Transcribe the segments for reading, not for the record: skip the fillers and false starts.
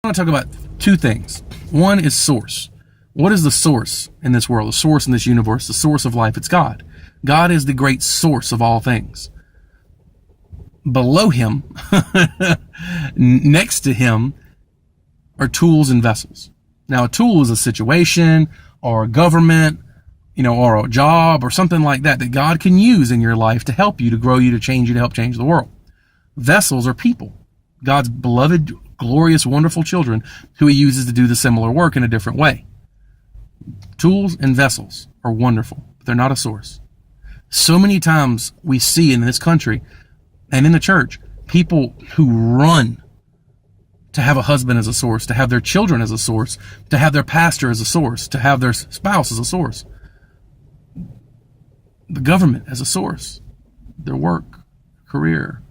want to talk about two things. One is source. What is the source in this world? The source in this universe, the source of life? It's God. God is the great source of all things. Below him, next to him, are tools and vessels. Now, a tool is a situation or a government, or a job or something like that God can use in your life to help you, to grow you, to change you, to help change the world. Vessels are people, God's beloved, glorious, wonderful children who he uses to do the similar work in a different way. Tools and vessels are wonderful, but they're not a source. So many times we see in this country and in the church, people who run to have a husband as a source, to have their children as a source, to have their pastor as a source, to have their spouse as a source, the government as a source, their work, career,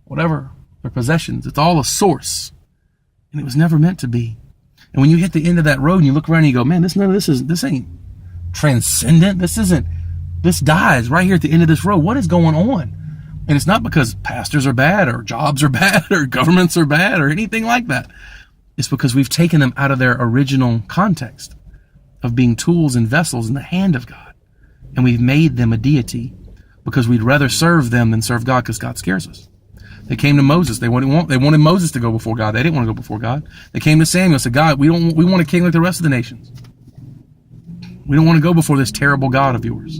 whatever, their possessions. It's all a source. And it was never meant to be. And when you hit the end of that road and you look around and you go, man, this ain't transcendent. This dies right here at the end of this road. What is going on? And it's not because pastors are bad or jobs are bad or governments are bad or anything like that. It's because we've taken them out of their original context of being tools and vessels in the hand of God. And we've made them a deity because we'd rather serve them than serve God because God scares us. They came to Moses. They wanted Moses to go before God. They didn't want to go before God. They came to Samuel and said, God, we want a king like the rest of the nations. We don't want to go before this terrible God of yours.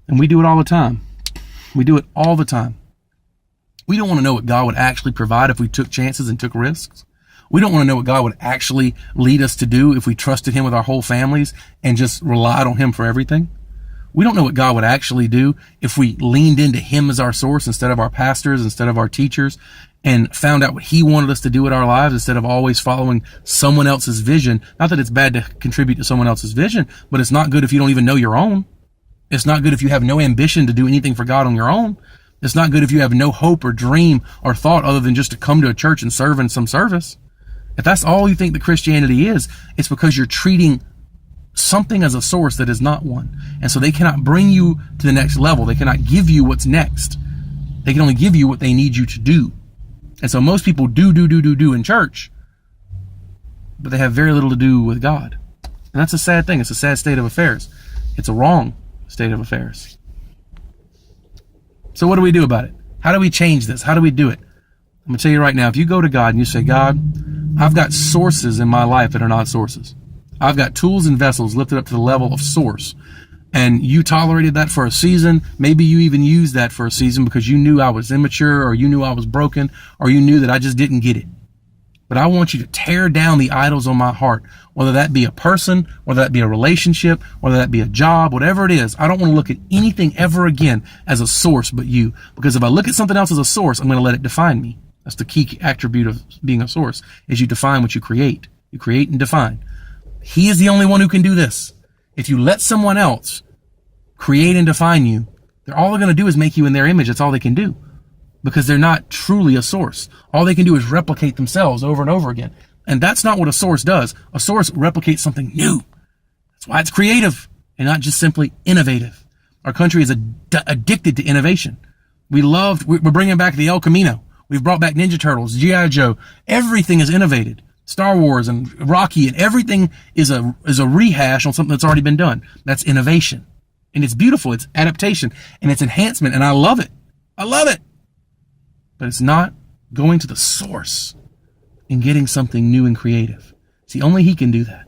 And we do it all the time. We do it all the time. We don't want to know what God would actually provide if we took chances and took risks. We don't want to know what God would actually lead us to do if we trusted him with our whole families and just relied on him for everything. We don't know what God would actually do if we leaned into him as our source instead of our pastors, instead of our teachers, and found out what he wanted us to do with our lives instead of always following someone else's vision. Not that it's bad to contribute to someone else's vision, but it's not good if you don't even know your own. It's not good if you have no ambition to do anything for God on your own. It's not good if you have no hope or dream or thought other than just to come to a church and serve in some service. If that's all you think that Christianity is, it's because you're treating something as a source that is not one. And so they cannot bring you to the next level. They cannot give you what's next. They can only give you what they need you to do. And so most people do in church, but they have very little to do with God. And that's a sad thing. It's a sad state of affairs. It's a wrong state of affairs. So what do we do about it? How do we change this? How do we do it? I'm going to tell you right now, if you go to God and you say, God, I've got sources in my life that are not sources. I've got tools and vessels lifted up to the level of source. And you tolerated that for a season. Maybe you even used that for a season because you knew I was immature, or you knew I was broken, or you knew that I just didn't get it. But I want you to tear down the idols on my heart, whether that be a person, whether that be a relationship, whether that be a job, whatever it is. I don't want to look at anything ever again as a source but you. Because if I look at something else as a source, I'm going to let it define me. That's the key attribute of being a source, is you define what you create. You create and define. He is the only one who can do this. If you let someone else create and define you, all they're going to do is make you in their image. That's all they can do, because they're not truly a source. All they can do is replicate themselves over and over again. And that's not what a source does. A source replicates something new. That's why it's creative and not just simply innovative. Our country is addicted to innovation. We're bringing back the El Camino. We've brought back Ninja Turtles, G.I. Joe. Everything is innovated. Star Wars and Rocky and everything is a rehash on something that's already been done. That's innovation. And it's beautiful. It's adaptation and it's enhancement. And I love it. I love it. But it's not going to the source and getting something new and creative. See, only he can do that.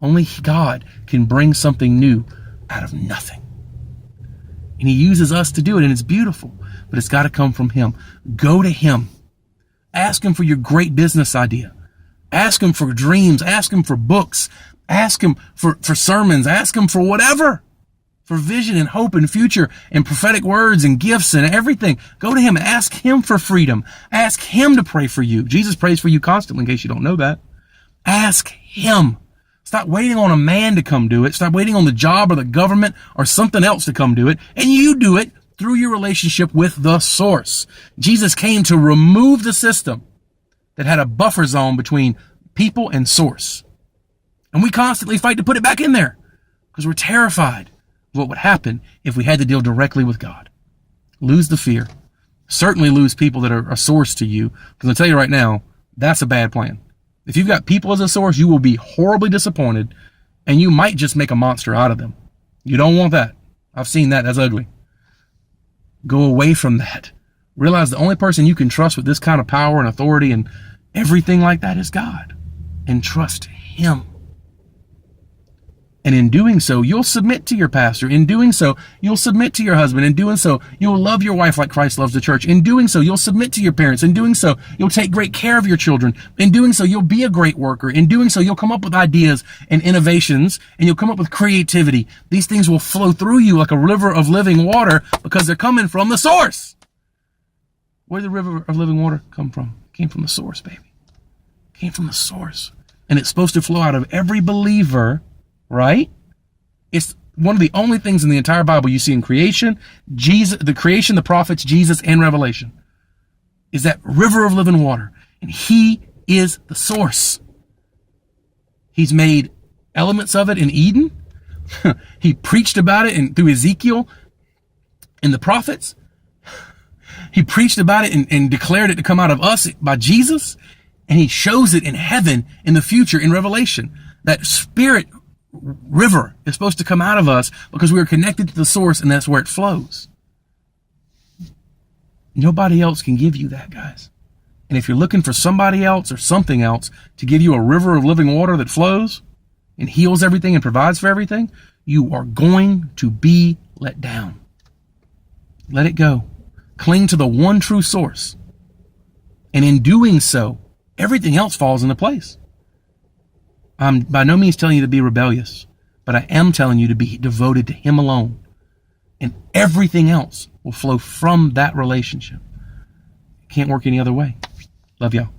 Only God can bring something new out of nothing. And he uses us to do it, and it's beautiful. But it's got to come from him. Go to him. Ask him for your great business idea. Ask him for dreams. Ask him for books. Ask him for sermons. Ask him for whatever. For vision and hope and future and prophetic words and gifts and everything. Go to him and ask him for freedom. Ask him to pray for you. Jesus prays for you constantly, in case you don't know that. Ask him. Stop waiting on a man to come do it. Stop waiting on the job or the government or something else to come do it. And you do it through your relationship with the source. Jesus came to remove the system that had a buffer zone between people and source. And we constantly fight to put it back in there because we're terrified of what would happen if we had to deal directly with God. Lose the fear. Certainly lose people that are a source to you. Because I'll tell you right now, That's a bad plan. If you've got people as a source, you will be horribly disappointed, and you might just make a monster out of them. You don't want that. I've seen that. That's ugly. Go away from that. Realize the only person you can trust with this kind of power and authority and everything like that is God. And trust Him. And in doing so, you'll submit to your pastor. In doing so, you'll submit to your husband. In doing so, you'll love your wife like Christ loves the church. In doing so, you'll submit to your parents. In doing so, you'll take great care of your children. In doing so, you'll be a great worker. In doing so, you'll come up with ideas and innovations, and you'll come up with creativity. These things will flow through you like a river of living water because they're coming from the source. Where did the river of living water come from? It came from the source, baby. It came from the source. And it's supposed to flow out of every believer, right? It's one of the only things in the entire Bible you see in creation, Jesus, the creation, the prophets, Jesus, and Revelation, is that river of living water. And He is the source. He's made elements of it in Eden. He preached about it through Ezekiel and the prophets. He preached about it and declared it to come out of us by Jesus. And He shows it in heaven in the future in Revelation. That Spirit river is supposed to come out of us because we are connected to the source, and that's where it flows. Nobody else can give you that, guys. And if you're looking for somebody else or something else to give you a river of living water that flows and heals everything and provides for everything, you are going to be let down. Let it go. Cling to the one true source. And in doing so, everything else falls into place. I'm by no means telling you to be rebellious, but I am telling you to be devoted to Him alone. And everything else will flow from that relationship. It can't work any other way. Love y'all.